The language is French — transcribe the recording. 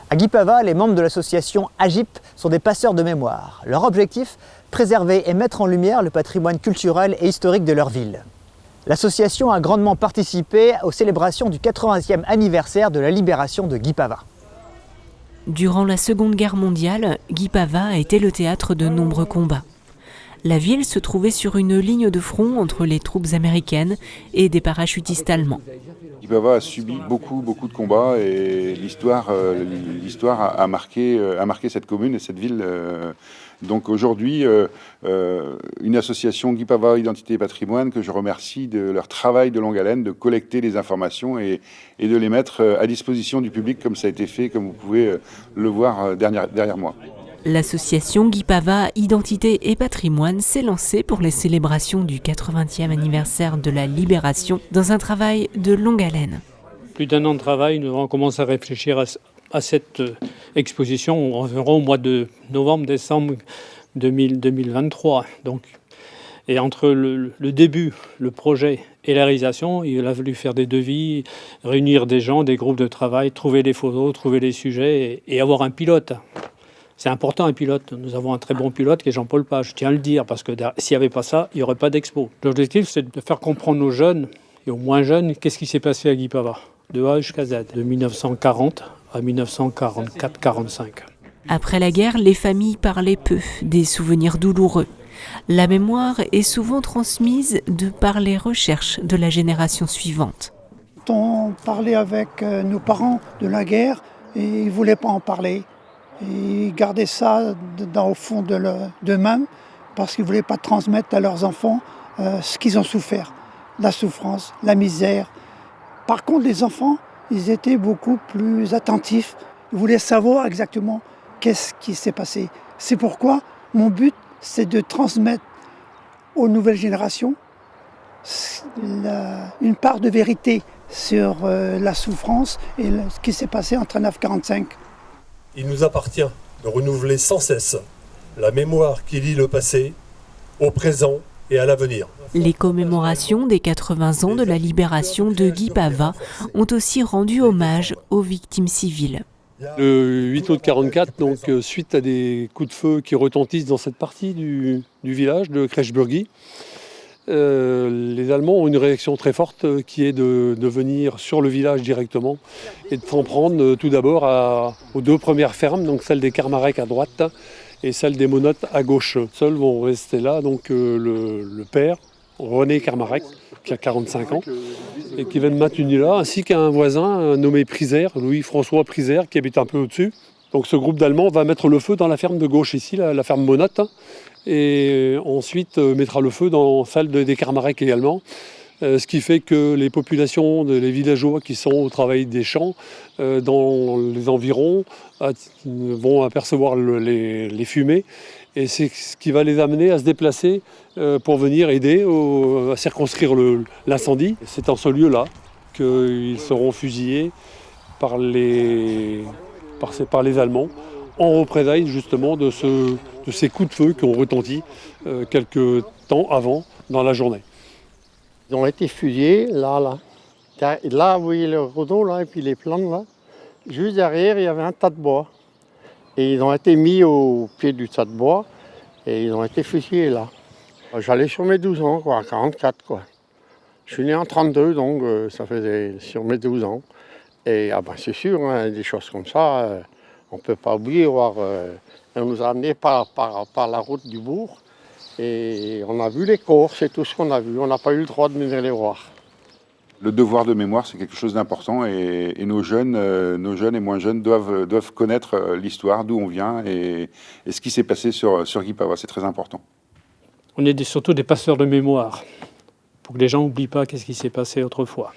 À Guipava, les membres de l'association AGIP sont des passeurs de mémoire. Leur objectif, préserver et mettre en lumière le patrimoine culturel et historique de leur ville. L'association a grandement participé aux célébrations du 80e anniversaire de la libération de Guipava. Durant la Seconde Guerre mondiale, Guipava a été le théâtre de nombreux combats. La ville se trouvait sur une ligne de front entre les troupes américaines et des parachutistes allemands. Guipava a subi beaucoup de combats et l'histoire a marqué cette commune et cette ville. Donc aujourd'hui, une association Guipava Identité et Patrimoine que je remercie de leur travail de longue haleine, de collecter les informations et de les mettre à disposition du public comme ça a été fait, comme vous pouvez le voir derrière moi. L'association Guipava Identité et Patrimoine s'est lancée pour les célébrations du 80e anniversaire de la Libération dans un travail de longue haleine. Plus d'un an de travail, nous avons commencé à réfléchir à cette exposition environ au mois de novembre-décembre 2023. Et entre le début, le projet et la réalisation, il a fallu faire des devis, réunir des gens, des groupes de travail, trouver les photos, trouver les sujets et avoir un pilote. C'est important un pilote. Nous avons un très bon pilote qui est Jean-Paul Page. Je tiens à le dire parce que s'il n'y avait pas ça, il n'y aurait pas d'expo. L'objectif, c'est de faire comprendre aux jeunes et aux moins jeunes qu'est-ce qui s'est passé à Guipava, de A jusqu'à Z, de 1940 à 1944-45. Après la guerre, les familles parlaient peu des souvenirs douloureux. La mémoire est souvent transmise de par les recherches de la génération suivante. On parlait avec nos parents de la guerre et ils ne voulaient pas en parler. Ils gardaient ça au fond d'eux-mêmes parce qu'ils ne voulaient pas transmettre à leurs enfants ce qu'ils ont souffert, la souffrance, la misère. Par contre, les enfants, ils étaient beaucoup plus attentifs. Ils voulaient savoir exactement qu'est-ce qui s'est passé. C'est pourquoi mon but, c'est de transmettre aux nouvelles générations une part de vérité sur la souffrance et ce qui s'est passé entre 1945. Il nous appartient de renouveler sans cesse la mémoire qui lie le passé au présent et à l'avenir. Les commémorations des 80 ans de la libération de Guipava ont aussi rendu hommage aux victimes civiles. Le 8 août 1944, donc, suite à des coups de feu qui retentissent dans cette partie du village de Kretschburgi, les Allemands ont une réaction très forte qui est de venir sur le village directement et de s'en prendre tout d'abord aux deux premières fermes, donc celle des Kermarek à droite et celle des Monottes à gauche. Seuls vont rester là donc le père, René Kermarek, qui a 45 ans et qui vient de Matunila, ainsi qu'un voisin nommé Priser, Louis-François Priser, qui habite un peu au-dessus. Donc ce groupe d'Allemands va mettre le feu dans la ferme de gauche ici, la ferme Monotte, et ensuite mettra le feu dans celle des Kermarek également. Ce qui fait que les populations, les villageois qui sont au travail des champs dans les environs vont apercevoir les fumées et c'est ce qui va les amener à se déplacer pour venir aider à circonscrire l'incendie. C'est en ce lieu-là qu'ils seront fusillés par les Allemands en représailles justement de ces coups de feu qui ont retenti quelques temps avant dans la journée. Ils ont été fusillés là. Là, vous voyez le rodeau là, et puis les plantes là. Juste derrière, il y avait un tas de bois. Et ils ont été mis au pied du tas de bois et ils ont été fusillés là. J'allais sur mes 12 ans, quoi, 44 quoi. Je suis né en 32, donc ça faisait sur mes 12 ans. Et c'est sûr, hein, des choses comme ça, on ne peut pas oublier. On nous a amenés par la route du bourg. Et on a vu les corps, c'est tout ce qu'on a vu. On n'a pas eu le droit de venir les voir. Le devoir de mémoire, c'est quelque chose d'important et nos jeunes et moins jeunes doivent connaître l'histoire, d'où on vient et ce qui s'est passé sur Guipava. C'est très important. On est surtout des passeurs de mémoire pour que les gens n'oublient pas qu'est-ce qui s'est passé autrefois.